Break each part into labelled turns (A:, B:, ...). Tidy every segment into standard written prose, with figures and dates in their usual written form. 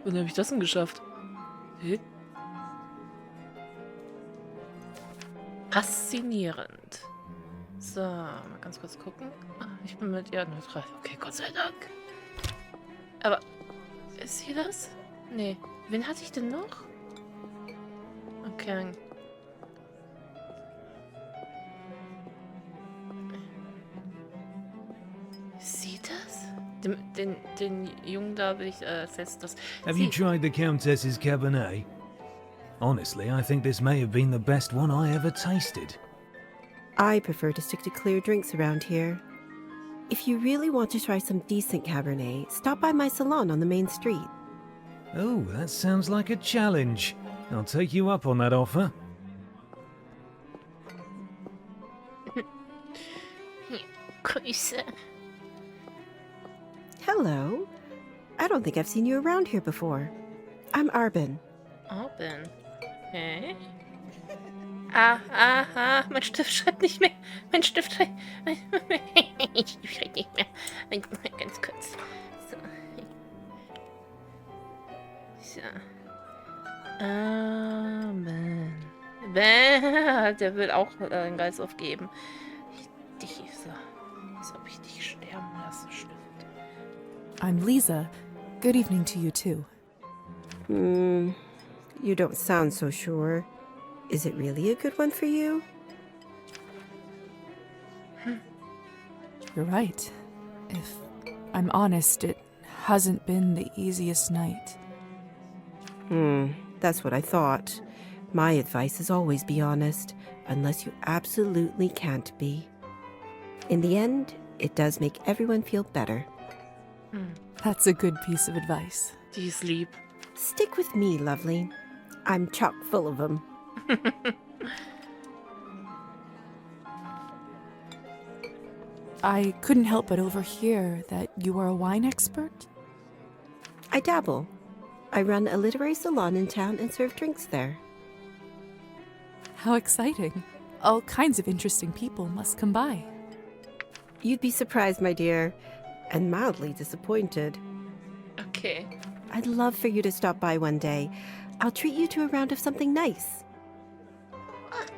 A: Wann habe ich das denn geschafft? Hä? Faszinierend. So, mal ganz kurz gucken. Ah, ich bin mit ihr neutral. Okay, Gott sei Dank. Aber, ist sie das? Nee. Wen hatte ich denn noch? Okay. Ist sie das? Den Jungen da will ich als letztes.
B: Have you tried the Countess's Cabernet? Honestly, I think this may have been the best one I ever tasted.
C: I prefer to stick to clear drinks around here. If you really want to try some decent Cabernet, stop by my salon on the main street.
B: Oh, that sounds like a challenge. I'll take you up on that offer.
A: Grüße.
C: Hello. I don't think I've seen you around here before. I'm Arbin.
A: Open. Okay. Mein Stift schreibt nicht mehr. Mein Stift schreibt nicht mehr. Ganz kurz. So. So. Amen. Der will auch einen Geist aufgeben. Dich so. Als ob ich dich sterben lasse, Stift.
D: I'm Lisa. Good evening to you too.
C: You don't sound so sure. Is it really a good one for you?
D: You're right. If I'm honest, it hasn't been the easiest night.
C: That's what I thought. My advice is always be honest, unless you absolutely can't be. In the end, it does make everyone feel better.
D: That's a good piece of advice.
A: Die ist lieb.
C: Stick with me, lovely. I'm chock full of them.
D: I couldn't help but overhear that you are a wine expert?
C: I dabble. I run a literary salon in town and serve drinks there.
D: How exciting. All kinds of interesting people must come by.
C: You'd be surprised, my dear, and mildly disappointed.
A: Okay.
C: I'd love for you to stop by one day. I'll treat you to a round of something nice.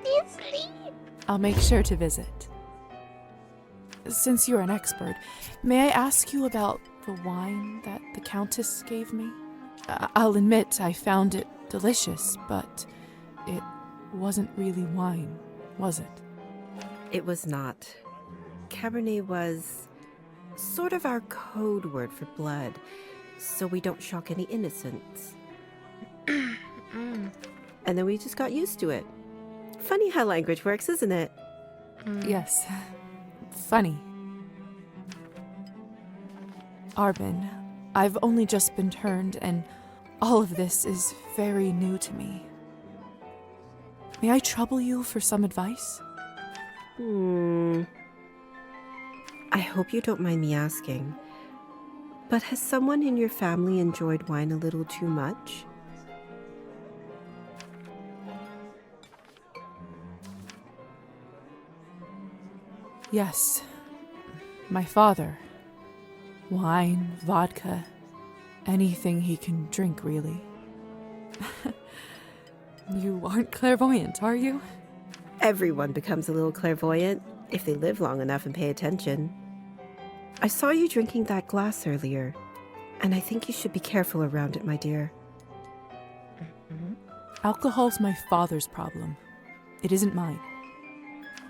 A: Die ist lieb.
D: I'll make sure to visit. Since you're an expert, may I ask you about the wine that the Countess gave me? I'll admit I found it delicious, but it wasn't really wine, was it?
C: It was not. Cabernet was sort of our code word for blood, so we don't shock any innocents. And then we just got used to it. Funny how language works, isn't it?
D: Yes. Funny. Arbin, I've only just been turned, and all of this is very new to me. May I trouble you for some advice?
C: I hope you don't mind me asking, but has someone in your family enjoyed wine a little too much?
D: Yes. My father. Wine, vodka, anything he can drink, really. You aren't clairvoyant, are you?
C: Everyone becomes a little clairvoyant if they live long enough and pay attention. I saw you drinking that glass earlier, and I think you should be careful around it, my dear.
D: Alcohol's my father's problem. It isn't mine.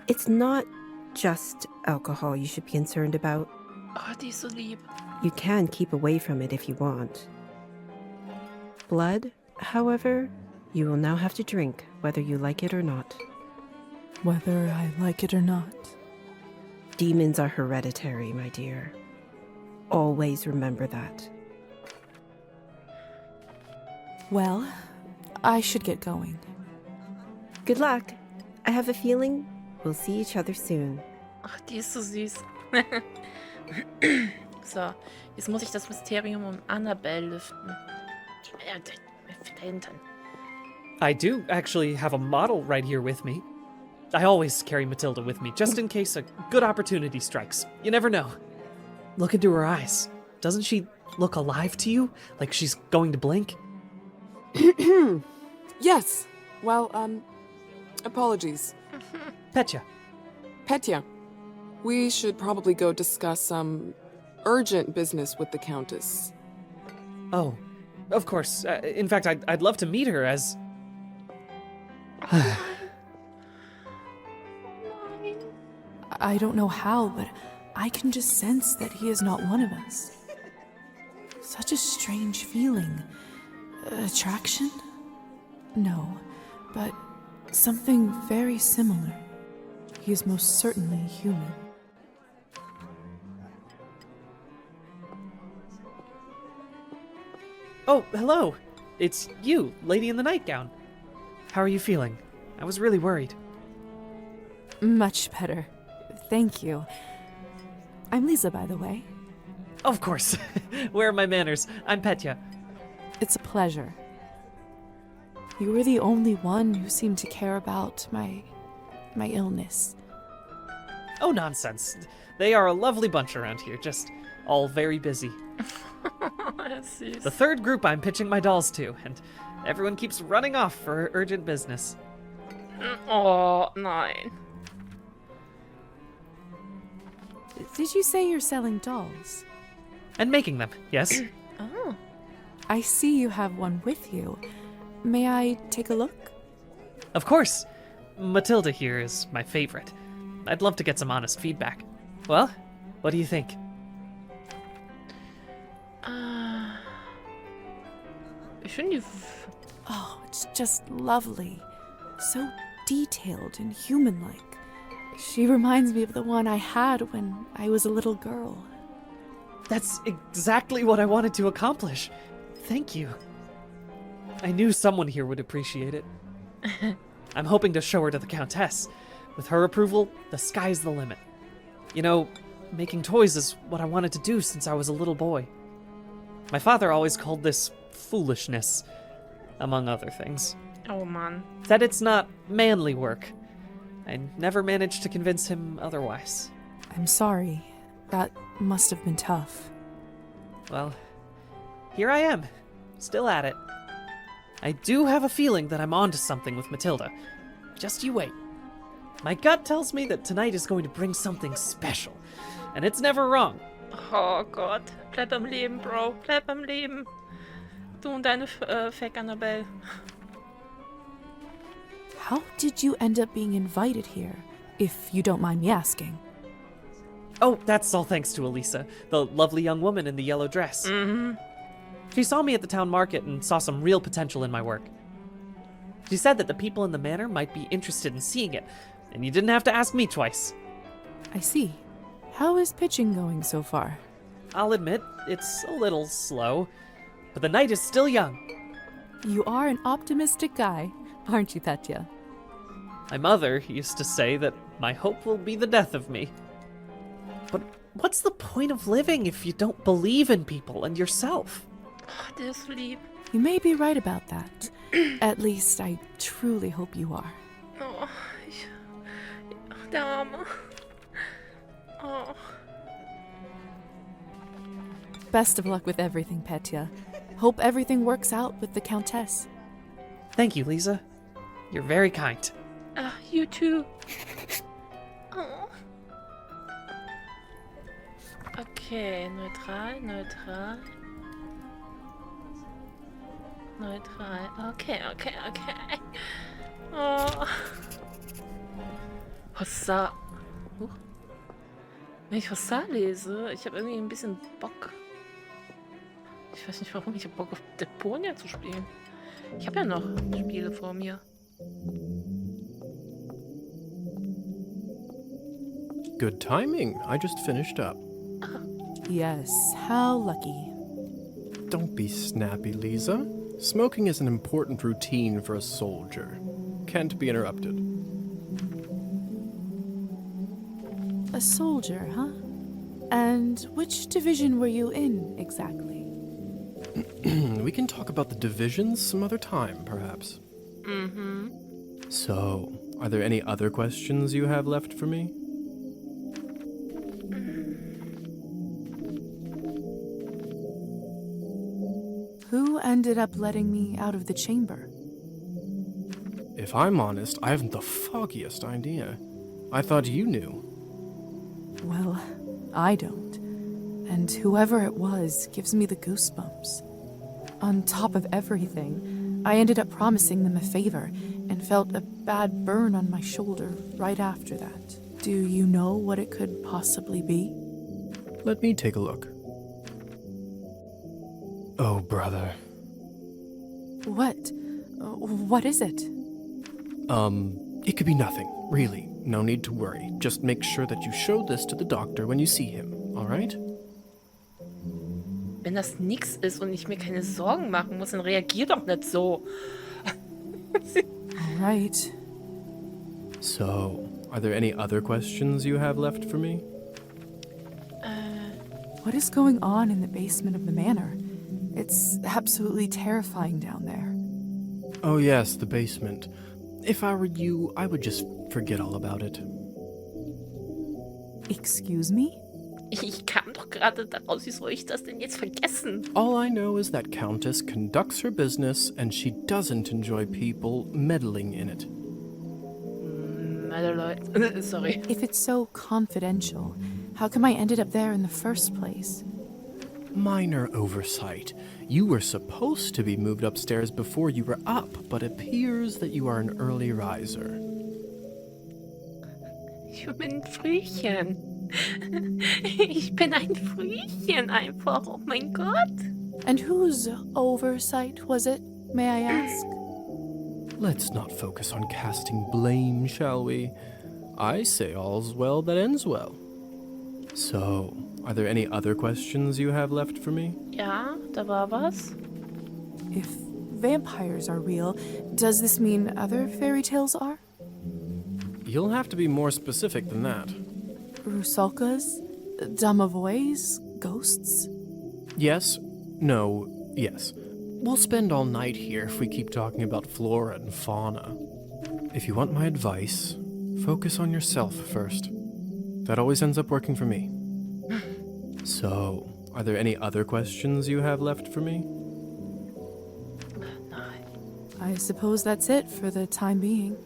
C: It's not just alcohol you should be concerned about.
A: Oh, die ist so lieb.
C: You can keep away from it if you want. Blood, however, you will now have to drink, whether you like it or not.
D: Whether I like it or not.
C: Demons are hereditary, my dear. Always remember that.
D: Well, I should get going.
C: Good luck. I have a feeling we'll see each other soon.
A: Ach, die ist so süß. So, jetzt muss ich das Mysterium um Annabelle lüften. Da hinten.
E: I do actually have a model right here with me. I always carry Matilda with me, just in case a good opportunity strikes. You never know. Look into her eyes. Doesn't she look alive to you? Like she's going to blink?
F: Yes. Well, apologies.
E: Petya.
F: Petya, we should probably go discuss some urgent business with the Countess.
E: Oh, of course. In fact, I'd love to meet her as...
D: I don't know how, but I can just sense that he is not one of us. Such a strange feeling. Attraction? No, but something very similar. He is most certainly human.
E: Oh, hello. It's you, lady in the nightgown. How are you feeling? I was really worried.
D: Much better. Thank you. I'm Lisa, by the way.
E: Of course. Where are my manners? I'm Petya.
D: It's a pleasure. You were the only one who seemed to care about my illness.
E: Oh, nonsense. They are a lovely bunch around here, just all very busy.
A: Süß.
E: The third group I'm pitching my dolls to, and everyone keeps running off for urgent business.
A: Oh, nein.
D: Did you say you're selling dolls?
E: And making them, yes?
A: Oh.
D: I see you have one with you. May I take a look?
E: Of course. Matilda here is my favorite. I'd love to get some honest feedback. Well, what do you think?
A: Shouldn't you...
D: Oh, it's just lovely. So detailed and human-like. She reminds me of the one I had when I was a little girl.
E: That's exactly what I wanted to accomplish. Thank you. I knew someone here would appreciate it. I'm hoping to show her to the Countess. With her approval, the sky's the limit. You know, making toys is what I wanted to do since I was a little boy. My father always called this foolishness, among other things.
A: Oh, man.
E: Said it's not manly work. I never managed to convince him otherwise.
D: I'm sorry. That must have been tough.
E: Well, here I am, still at it. I do have a feeling that I'm onto something with Matilda. Just you wait. My gut tells me that tonight is going to bring something special, and it's never wrong.
A: Oh Gott. Bleib am Leben, Bro. Bleib am Leben. Du und deine Fake Annabelle.
D: How did you end up being invited here, if you don't mind me asking?
E: Oh, that's all thanks to Elisa, the lovely young woman in the yellow dress.
A: Mhm.
E: She saw me at the town market and saw some real potential in my work. She said that the people in the manor might be interested in seeing it, and you didn't have to ask me twice.
D: I see. How is pitching going so far?
E: I'll admit, it's a little slow, but the night is still young.
D: You are an optimistic guy, aren't you, Petya?
E: My mother used to say that my hope will be the death of me. But what's the point of living if you don't believe in people and yourself?
A: Oh, der ist lieb.
D: You may be right about that. At least I truly hope you are.
A: Oh, der Arme. Oh.
D: Best of luck with everything, Petya. Hope everything works out with the Countess.
E: Thank you, Lisa. You're very kind.
A: You too. Oh. Okay, neutral, neutral. Neutral. Okay. Oh. Hossa. Wenn ich Hossa lese, ich habe irgendwie ein bisschen Bock. Ich weiß nicht warum, ich habe Bock auf Deponia zu spielen. Ich habe ja noch Spiele vor mir.
G: Good timing. I just finished up.
D: Yes, how lucky.
G: Don't be snappy, Lisa. Smoking is an important routine for a soldier. Can't be interrupted.
D: A soldier, huh? And which division were you in, exactly?
G: We can talk about the divisions some other time, perhaps.
A: Mhm.
G: So, are there any other questions you have left for me?
D: Who ended up letting me out of the chamber?
G: If I'm honest, I haven't the foggiest idea. I thought you knew.
D: Well, I don't. And whoever it was gives me the goosebumps. On top of everything, I ended up promising them a favor and felt a bad burn on my shoulder right after that. Do you know what it could possibly be?
G: Let me take a look. Oh, brother.
D: What? What is it?
G: It could be nothing, really. No need to worry. Just make sure that you show this to the doctor when you see him, alright?
A: Wenn das nix ist und ich mir keine Sorgen machen muss, dann reagier doch nicht so.
D: Alright.
G: So, are there any other questions you have left for me?
D: What is going on in the basement of the manor? It's absolutely terrifying down there.
G: Oh yes, the basement. If I were you, I would just forget all about it.
D: Excuse me?
A: Ich kam doch gerade daraus, wie soll ich das denn jetzt vergessen?
G: All I know is that Countess conducts her business and she doesn't enjoy people meddling in it.
A: Sorry.
D: If it's so confidential, how come I ended up there in the first place?
G: Minor oversight. You were supposed to be moved upstairs before you were up, but appears that you are an early riser.
A: Ich bin ein Frühchen. Ich bin ein Frühchen einfach. Oh mein Gott.
D: And whose oversight was it, may I ask?
G: Let's not focus on casting blame, shall we? I say all's well that ends well. So, are there any other questions you have left for me?
A: Ja, da war was.
D: If vampires are real, does this mean other fairy tales are?
G: You'll have to be more specific than that.
D: Rusalkas? Domovoys? Ghosts?
G: Yes, no, yes. We'll spend all night here if we keep talking about flora and fauna. If you want my advice, focus on yourself first. That always ends up working for me. So, are there any other questions you have left for me?
A: Nein.
D: I suppose that's it for the time being.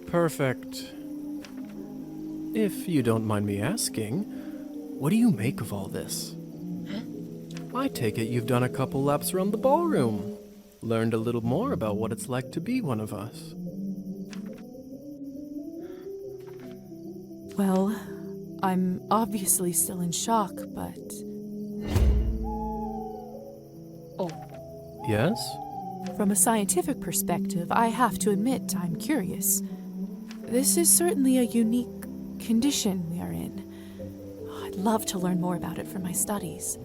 G: Perfect. If you don't mind me asking, what do you make of all this? I take it you've done a couple laps around the ballroom. Learned a little more about what it's like to be one of us.
D: Well, I'm obviously still in shock, but
A: Oh.
G: Yes?
D: from a scientific perspective, I have to admit I'm curious. This is certainly a unique condition we are in. I'd love to learn more about it for my studies.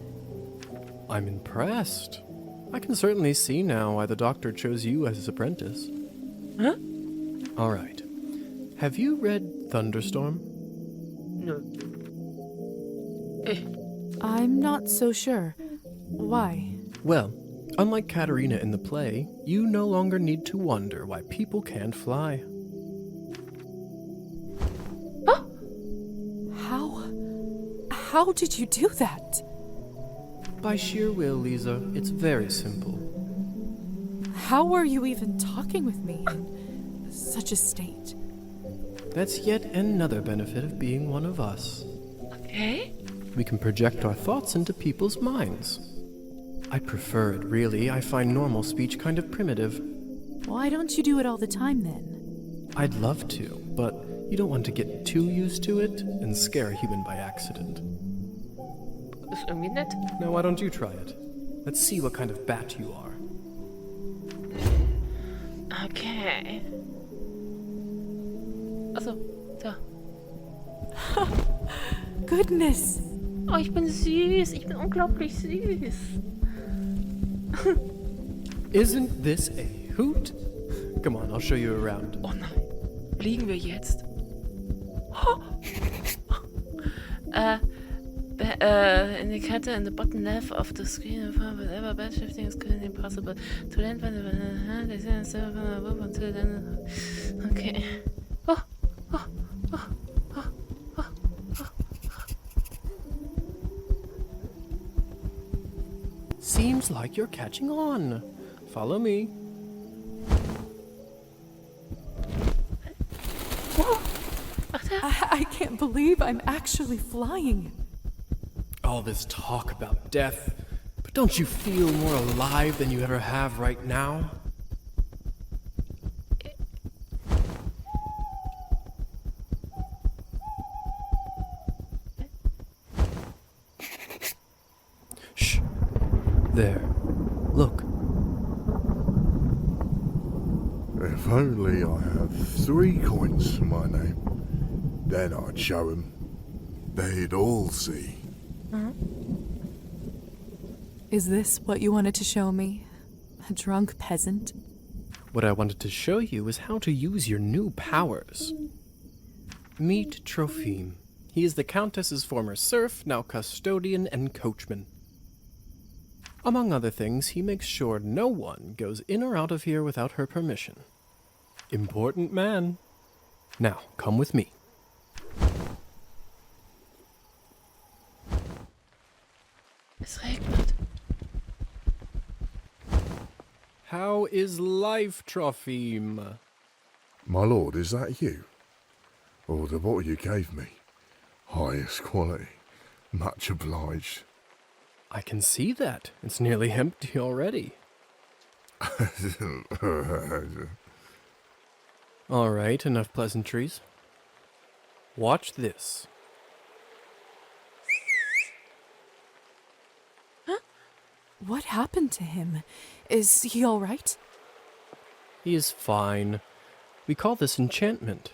G: I'm impressed. I can certainly see now why the doctor chose you as his apprentice.
A: Huh?
G: All right. Have you read Thunderstorm?
A: Nö.
D: I'm not so sure. Why?
G: Well, unlike Katerina in the play, you no longer need to wonder why people can't fly.
D: How did you do that?
G: By sheer will, Lisa. It's very simple.
D: How were you even talking with me in such a state?
G: That's yet another benefit of being one of us.
A: Okay.
G: We can project our thoughts into people's minds. I prefer it, really. I find normal speech kind of primitive.
D: Why don't you do it all the time then?
G: I'd love to, but you don't want to get too used to it and scare a human by accident.
A: Ist irgendwie nett.
G: Now, why don't you try it? Let's see what kind of bat you are.
A: Okay. Achso, da.
D: Goodness!
A: Oh, ich bin süß. Ich bin unglaublich süß.
G: Isn't this a hoot? Come on, I'll show you around.
A: Oh nein. Fliegen wir jetzt? Oh. Indicator in the bottom left of the screen, whatever bad shifting is currently possible. To land when they say until then. Okay. Oh. Oh. Oh. Oh. Oh. Oh.
G: seems like you're catching on. Follow me.
D: I can't believe I'm actually flying.
G: All this talk about death, but don't you feel more alive than you ever have right now? Shh. There. Look.
H: If only I had 3 coins to my name, then I'd show 'em. They'd all see.
D: Is this what you wanted to show me? A drunk peasant?
G: What I wanted to show you is how to use your new powers. Meet Trophim. He is the Countess's former serf, now custodian and coachman. Among other things, he makes sure no one goes in or out of here without her permission. Important man. Now, come with me.
A: Es regnet.
G: How is life, Trophim?
H: My lord, is that you? Or the bottle you gave me? Highest quality. Much obliged.
G: I can see that. It's nearly empty already. All right, enough pleasantries. Watch this.
D: What happened to him? Is he all right?
G: He is fine. We call this enchantment.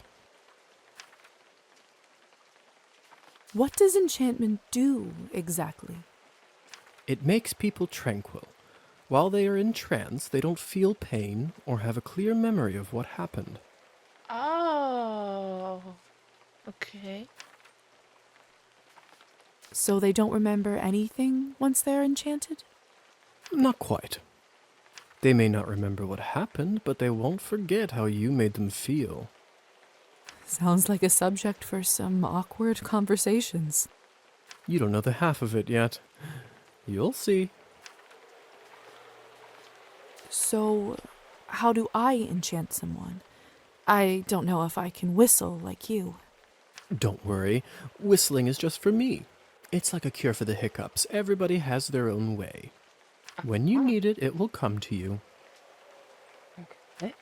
D: What does enchantment do, exactly?
G: It makes people tranquil. While they are in trance, they don't feel pain or have a clear memory of what happened.
A: Oh. Okay.
D: So they don't remember anything once they're enchanted?
G: Not quite. They may not remember what happened, but they won't forget how you made them feel.
D: Sounds like a subject for some awkward conversations.
G: You don't know the half of it yet. You'll see.
D: So, how do I enchant someone? I don't know if I can whistle like you.
G: Don't worry. Whistling is just for me. It's like a cure for the hiccups. Everybody has their own way. When you need it, it will come to you.
A: Okay.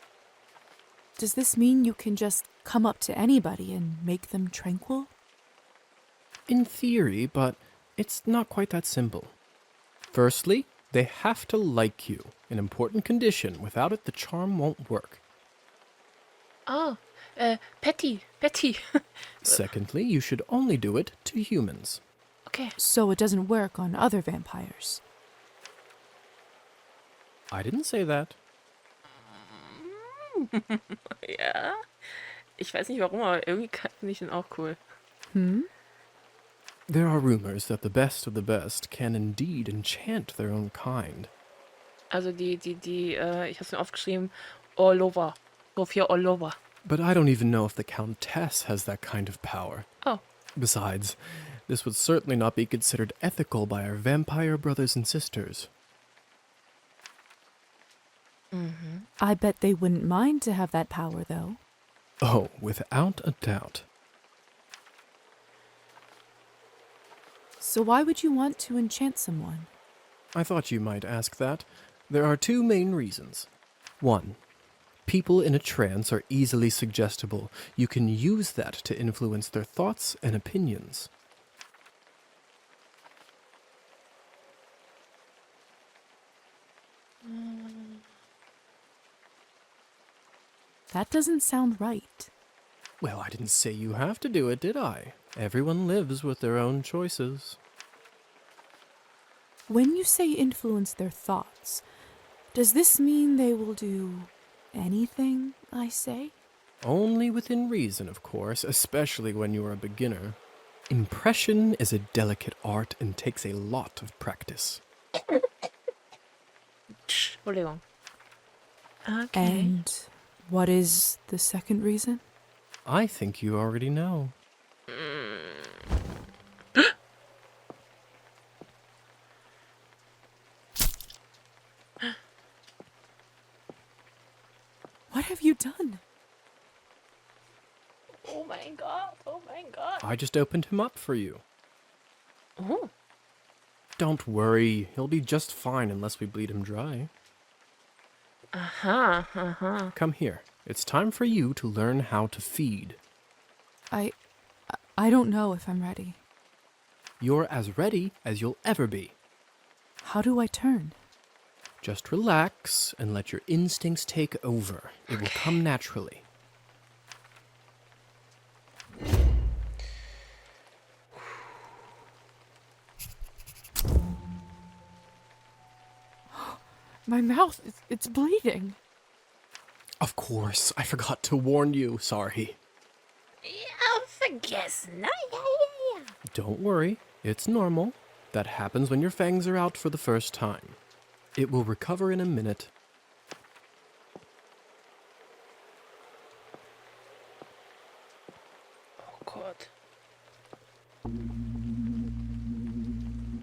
D: Does this mean you can just come up to anybody and make them tranquil?
G: In theory, but it's not quite that simple. Firstly, they have to like you, an important condition. Without it, the charm won't work.
A: Oh, Petty.
G: Secondly, you should only do it to humans.
A: Okay.
D: So it doesn't work on other vampires.
G: I didn't say that.
A: Ja. Ich weiß nicht warum, aber irgendwie finde ich ihn auch cool.
G: There are rumors that the best of the best can indeed enchant their own kind.
A: Also ich hab's mir aufgeschrieben, all over. So viel all over.
G: But I don't even know if the Countess has that kind of power.
A: Oh.
G: Besides, this would certainly not be considered ethical by our vampire brothers and sisters.
D: I bet they wouldn't mind to have that power, though.
G: Oh, without a doubt.
D: So why would you want to enchant someone?
G: I thought you might ask that. There are 2 main reasons. 1. People in a trance are easily suggestible. You can use that to influence their thoughts and opinions.
D: That doesn't sound right.
G: Well, I didn't say you have to do it, did I? Everyone lives with their own choices.
D: When you say influence their thoughts, does this mean they will do anything I say?
G: Only within reason, of course, especially when you are a beginner. Impression is a delicate art and takes a lot of practice.
A: Entschuldigung. Okay.
D: And what is the second reason?
G: I think you already know.
D: have you done?
A: Oh mein Gott, oh mein Gott.
G: I just opened him up for you.
A: Oh.
G: Don't worry, he'll be just fine unless we bleed him dry.
A: Aha.
G: Come here. It's time for you to learn how to feed.
D: I don't know if I'm ready.
G: You're as ready as you'll ever be.
D: How do I turn?
G: Just relax and let your instincts take over. It will come naturally.
D: My mouth, it's bleeding.
G: Of course, I forgot to warn you. Sorry.
A: Ja, vergessen. Ja.
G: Don't worry, it's normal. That happens when your fangs are out for the first time. It will recover in a minute.
A: Oh Gott.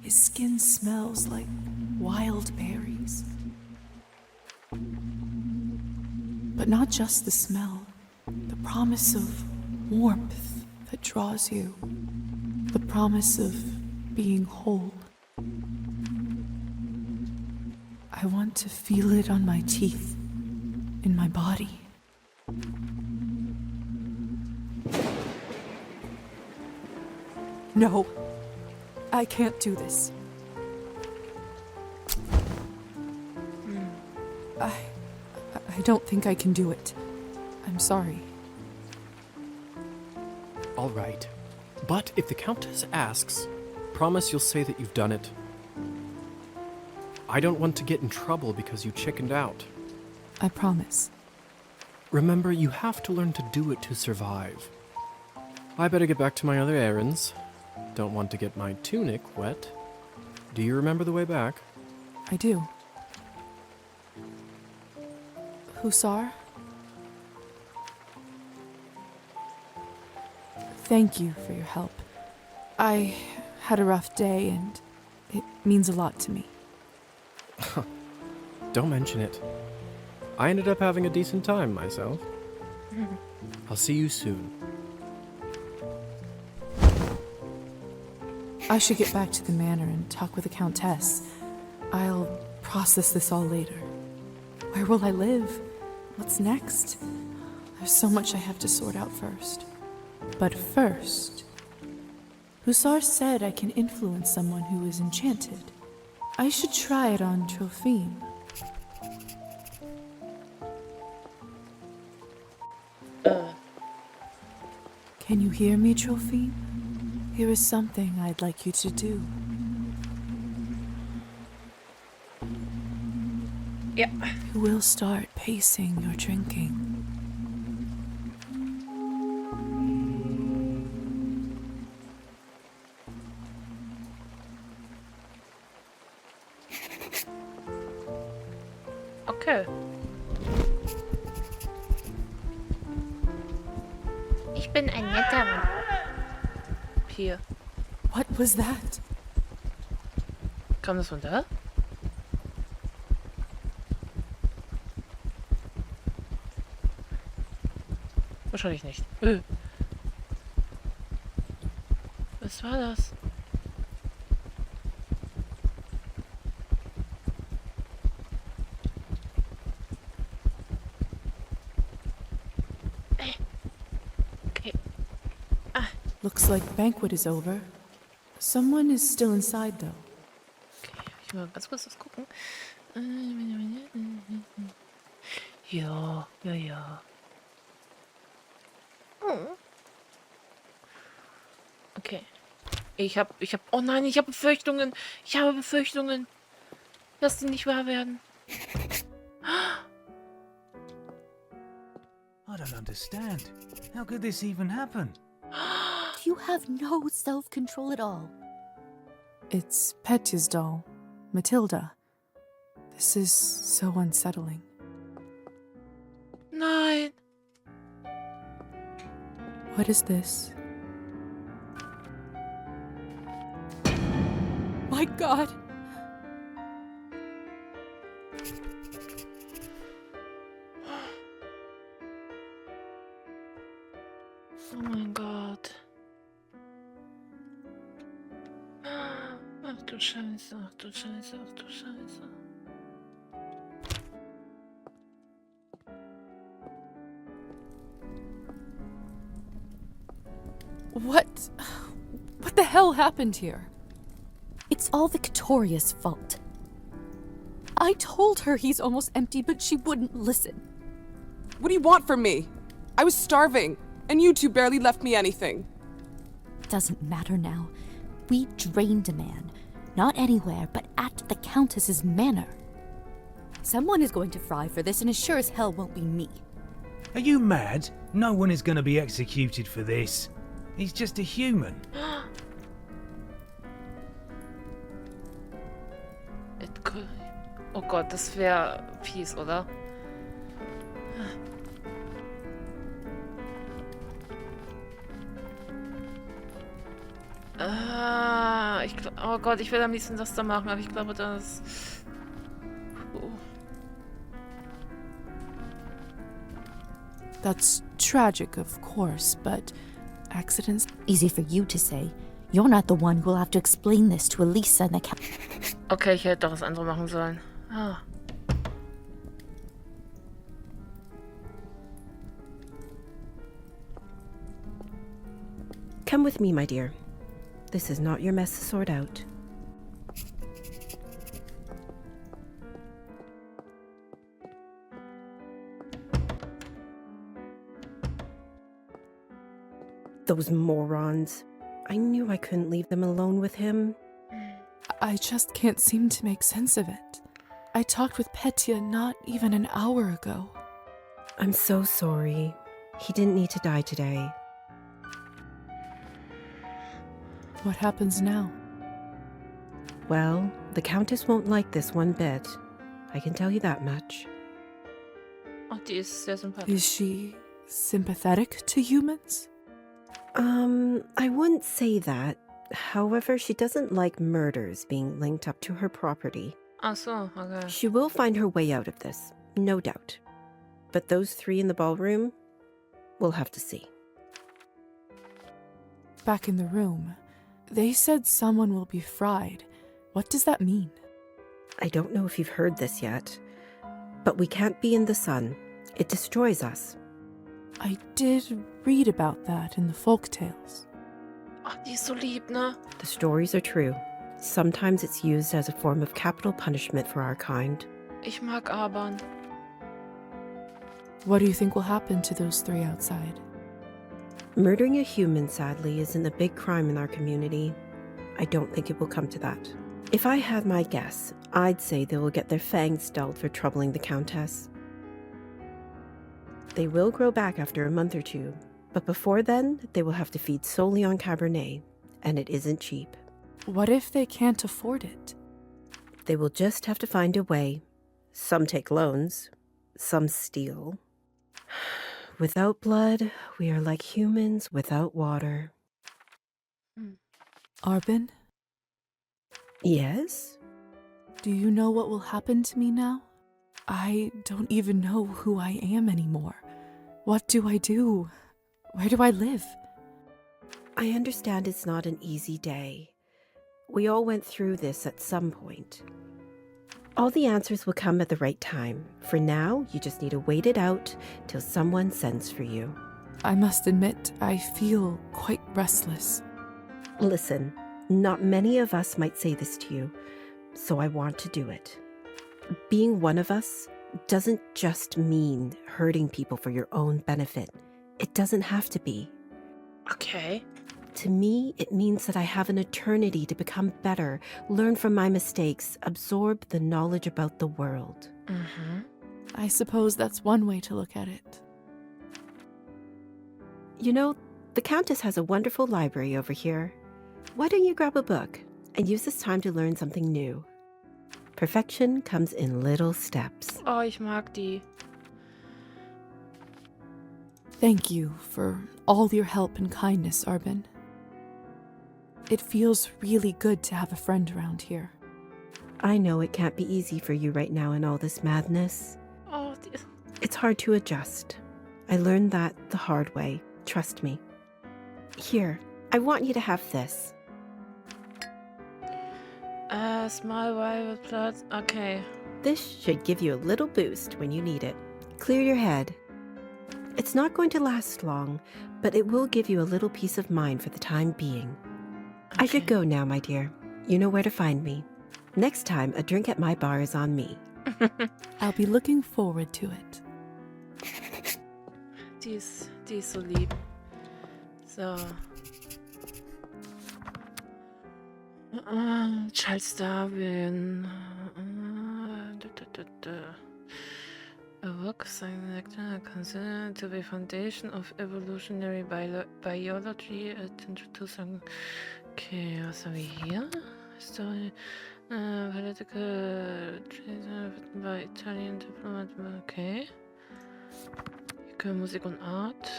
D: His skin smells like wild berries. But not just the smell, the promise of warmth that draws you, the promise of being whole. I want to feel it on my teeth, in my body. No, I can't do this. I don't think I can do it. I'm sorry.
G: All right. But if the Countess asks, promise you'll say that you've done it. I don't want to get in trouble because you chickened out.
D: I promise.
G: Remember, you have to learn to do it to survive. I better get back to my other errands. Don't want to get my tunic wet. Do you remember the way back?
D: I do. Hussar? Thank you for your help. I had a rough day and it means a lot to me.
G: Don't mention it. I ended up having a decent time myself. I'll see you soon.
D: I should get back to the manor and talk with the Countess. I'll process this all later. Where will I live? What's next? There's so much I have to sort out first. But first, Hussar said I can influence someone who is enchanted. I should try it on Trophime. Can you hear me, Trophime? Here is something I'd like you to do.
A: Ja.
D: You will start pacing your drinking.
A: Okay. Ich bin ein netter Vampir.
D: What was that?
A: Kam das von da? Wahrscheinlich nicht. Was war das? Okay.
D: Looks like banquet is over. Someone is still inside, though.
A: Okay, ich will mal ganz kurz was gucken. Ja. Okay. Oh nein, ich habe Befürchtungen. Dass die nicht wahr werden.
B: I don't understand. How could this even happen?
I: You have no self-control at all.
D: It's Petya's doll, Matilda. This is so unsettling.
A: Nein.
D: What is this? My God!
A: du Scheiße, ach du Scheiße, ach du Scheiße.
D: What the hell happened here?
I: It's all Victoria's fault. I told her he's almost empty, but she wouldn't listen.
F: What do you want from me? I was starving, and you two barely left me anything.
I: Doesn't matter now. We drained a man. Not anywhere, but at the Countess's manor. Someone is going to fry for this, and it sure as hell won't be me.
B: Are you mad? No one is going to be executed for this. He's just a human.
A: Oh Gott, das wäre fies, oder? Oh Gott, ich will am liebsten das da machen, aber ich glaube, das...
D: That's tragic, of course, but accidents...
I: Easy for you to say. You're not the one who'll have to explain this to Elisa and the
A: Okay, ich hätte doch das andere machen sollen. Ah.
C: Come with me, my dear. This is not your mess to sort out. Those morons. I knew I couldn't leave them alone with him.
D: I just can't seem to make sense of it. I talked with Petya not even an hour ago.
C: I'm so sorry. He didn't need to die today.
D: What happens now?
C: Well, the Countess won't like this one bit. I can tell you that much.
A: Oh, die ist sehr sympathisch.
D: Is she sympathetic to humans?
C: I wouldn't say that. However, she doesn't like murders being linked up to her property.
A: Ach so, okay.
C: She will find her way out of this, no doubt. But those three in the ballroom, we'll have to see.
D: Back in the room, they said someone will be fried. What does that mean?
C: I don't know if you've heard this yet, but we can't be in the sun. It destroys us.
D: I did read about that in the folk tales.
A: Ach, die ist so lieb, ne?
C: The stories are true. Sometimes it's used as a form of capital punishment for our kind.
A: Ich mag Abern.
D: What do you think will happen to those three outside?
C: Murdering a human, sadly, isn't a big crime in our community. I don't think it will come to that. If I had my guess, I'd say they will get their fangs dulled for troubling the Countess. They will grow back after a month or two, but before then, they will have to feed solely on Cabernet, and it isn't cheap.
D: What if they can't afford it?
C: They will just have to find a way. Some take loans, some steal. Without blood, we are like humans without water.
D: Arbin,
C: Yes?
D: do you know what will happen to me now? I don't even know who I am anymore. What do I do? Where do I live?
C: I understand it's not an easy day. We all went through this at some point. All the answers will come at the right time. For now, you just need to wait it out till someone sends for you.
D: I must admit, I feel quite restless.
C: Listen, not many of us might say this to you, so I want to do it. Being one of us doesn't just mean hurting people for your own benefit. It doesn't have to be.
A: Okay.
C: To me, it means that I have an eternity to become better, learn from my mistakes, absorb the knowledge about the world.
A: Mhm.
D: I suppose that's one way to look at it.
C: You know, the Countess has a wonderful library over here. Why don't you grab a book and use this time to learn something new? Perfection comes in little steps.
A: Oh, ich mag die.
D: Thank you for all your help and kindness, Arbin. It feels really good to have a friend around here.
C: I know it can't be easy for you right now in all this madness.
A: Oh, die.
C: It's hard to adjust. I learned that the hard way. Trust me. Here, I want you to have this.
A: Small violet plots. Okay.
C: This should give you a little boost when you need it. Clear your head. It's not going to last long, but it will give you a little peace of mind for the time being. I should
A: Okay.
C: go now, my dear. You know where to find me. Next time, a drink at my bar is on me.
D: I'll be looking forward to it.
A: Die ist so lieb. So. Charles Darwin. A book considered to be foundation of evolutionary biology. Okay, was haben wir hier? History, political, by Italian diplomat. Okay. Hier können wir Musik und Art.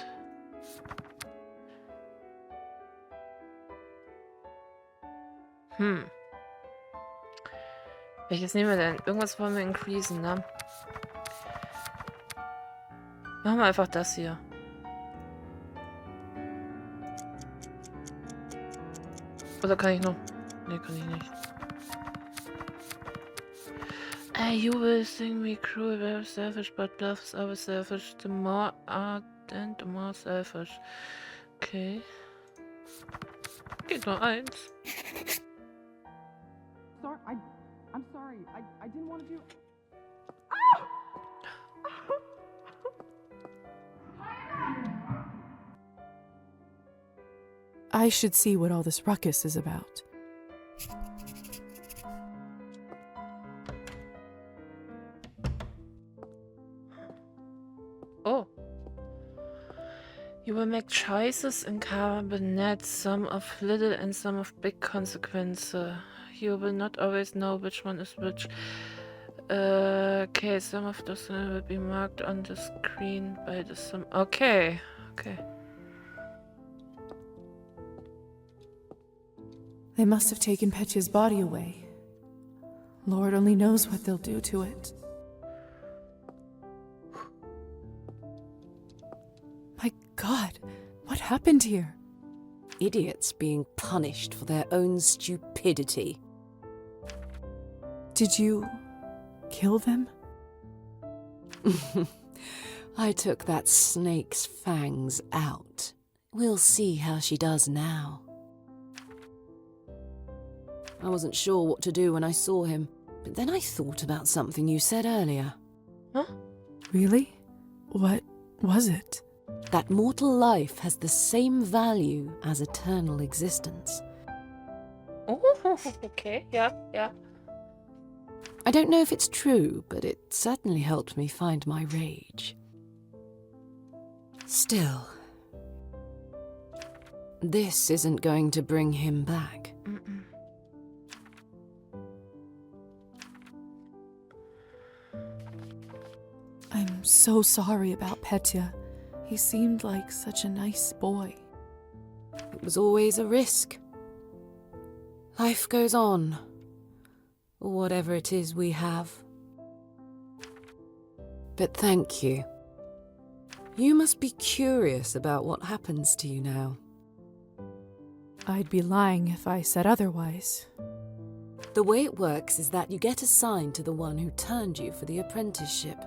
A: Welches nehmen wir denn? Irgendwas wollen wir increasen, ne? Machen wir einfach das hier. Oder kann ich noch? Ne, kann ich nicht. You will think me cruel, very selfish, but love is always selfish. The more ardent, the more selfish. Okay. Geht nur eins.
F: Sorry, I'm sorry. I didn't want to do.
D: I should see what all this ruckus is about.
A: Oh. You will make choices in CABERNET, some of little and some of big consequence. You will not always know which one is which. Okay, some of those will be marked on the screen by the sum. Okay, okay.
D: They must have taken Petya's body away. Lord only knows what they'll do to it. My God, what happened here?
J: Idiots being punished for their own stupidity.
D: Did you kill them?
J: I took that snake's fangs out. We'll see how she does now. I wasn't sure what to do when I saw him, but then I thought about something you said earlier.
A: Huh?
D: Really? What was it?
J: That mortal life has the same value as eternal existence.
A: Oh, okay, yeah, yeah.
J: I don't know if it's true, but it certainly helped me find my rage. Still, this isn't going to bring him back.
A: Mm-mm.
D: I'm so sorry about Petya. He seemed like such a nice boy.
J: It was always a risk. Life goes on. Whatever it is we have. But thank you. You must be curious about what happens to you now.
D: I'd be lying if I said otherwise.
J: The way it works is that you get assigned to the one who turned you for the apprenticeship.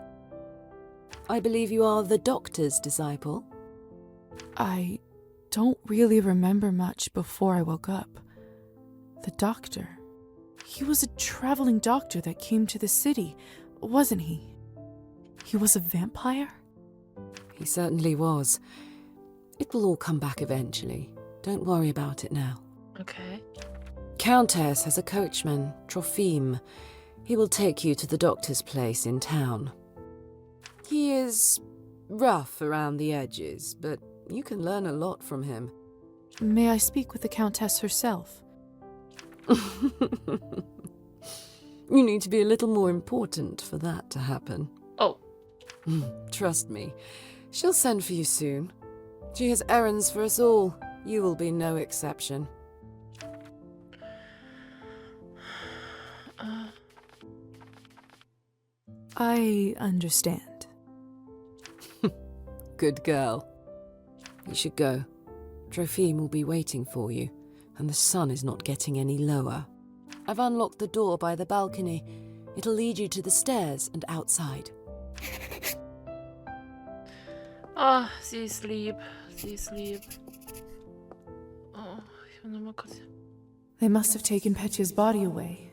J: I believe you are the doctor's disciple.
D: I don't really remember much before I woke up. The doctor. He was a traveling doctor that came to the city, wasn't he? He was a vampire?
J: He certainly was. It will all come back eventually. Don't worry about it now.
A: Okay.
J: Countess has a coachman, Trophime. He will take you to the doctor's place in town. He is rough around the edges, but you can learn a lot from him.
D: May I speak with the Countess herself?
J: You need to be a little more important for that to happen.
A: Oh.
J: Trust me, she'll send for you soon. She has errands for us all. You will be no exception.
D: I understand.
J: Good girl. You should go. Trophime will be waiting for you, and the sun is not getting any lower. I've unlocked the door by the balcony. It'll lead you to the stairs and outside.
A: Oh, sie ist lieb. Sie ist lieb. Oh, ich will nur mal kurz...
D: They must have taken Petya's body away.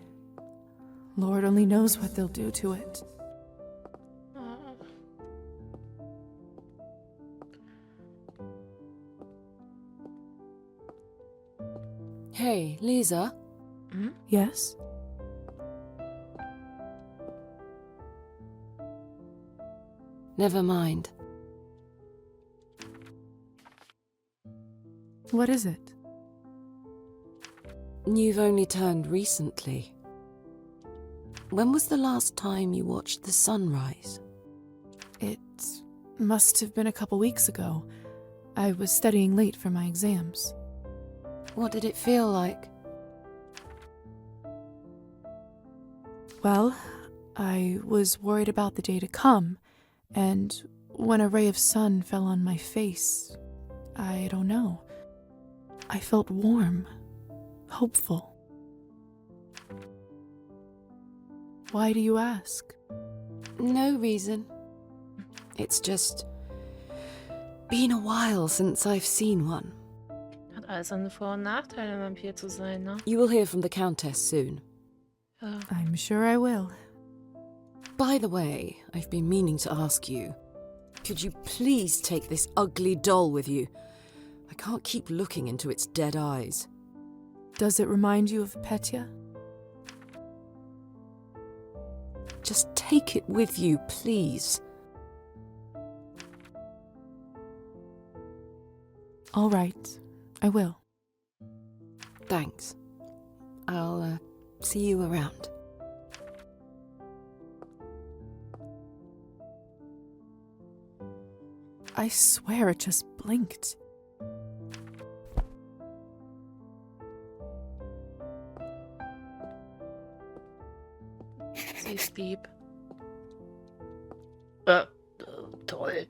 D: Lord only knows what they'll do to it.
A: Oh.
J: Hey, Lisa?
D: Yes?
J: Never mind.
D: What is it?
J: You've only turned recently. When was the last time you watched the sunrise?
D: It must have been a couple weeks ago. I was studying late for my exams.
J: What did it feel like?
D: Well, I was worried about the day to come, and when a ray of sun fell on my face, I don't know. I felt warm, hopeful. Why do you ask?
J: No reason. It's just been a while since I've seen one.
A: Hat alles seine Vor- und Nachteile, ein Vampir zu sein, ne?
J: You will hear from the Countess soon.
A: Ja.
D: I'm sure I will.
J: By the way, I've been meaning to ask you, could you please take this ugly doll with you? I can't keep looking into its dead eyes.
D: Does it remind you of Petya?
J: Just take it with you, please.
D: All right, I will.
J: Thanks. I'll see you around.
D: I swear it just blinked.
A: Sie ist lieb. Toll.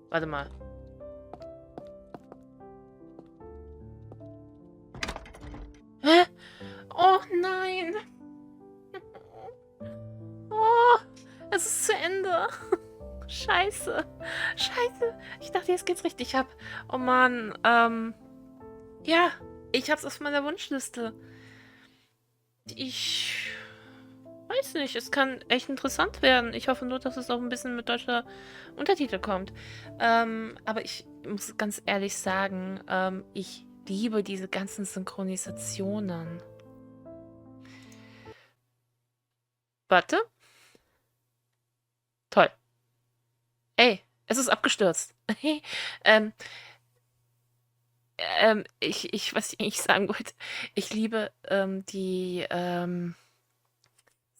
A: Warte mal. Hä? Oh nein. Oh, es ist zu Ende. Scheiße. Scheiße. Ich dachte, jetzt geht's richtig ab. Oh Mann. Ja, ich hab's auf meiner Wunschliste. Ich weiß nicht, es kann echt interessant werden. Ich hoffe nur, dass es auch ein bisschen mit deutscher Untertitel kommt. Aber ich muss ganz ehrlich sagen, ich liebe diese ganzen Synchronisationen. Warte. Toll. Ey, es ist abgestürzt. Was ich sagen wollte, ich liebe die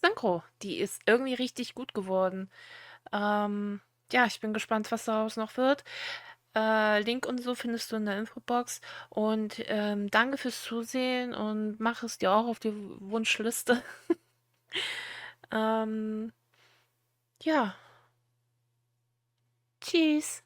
A: Synchro. Die ist irgendwie richtig gut geworden. Ja, ich bin gespannt, was daraus noch wird. Link und so findest du in der Infobox. Und danke fürs Zusehen und mach es dir auch auf die Wunschliste. Ja. Tschüss.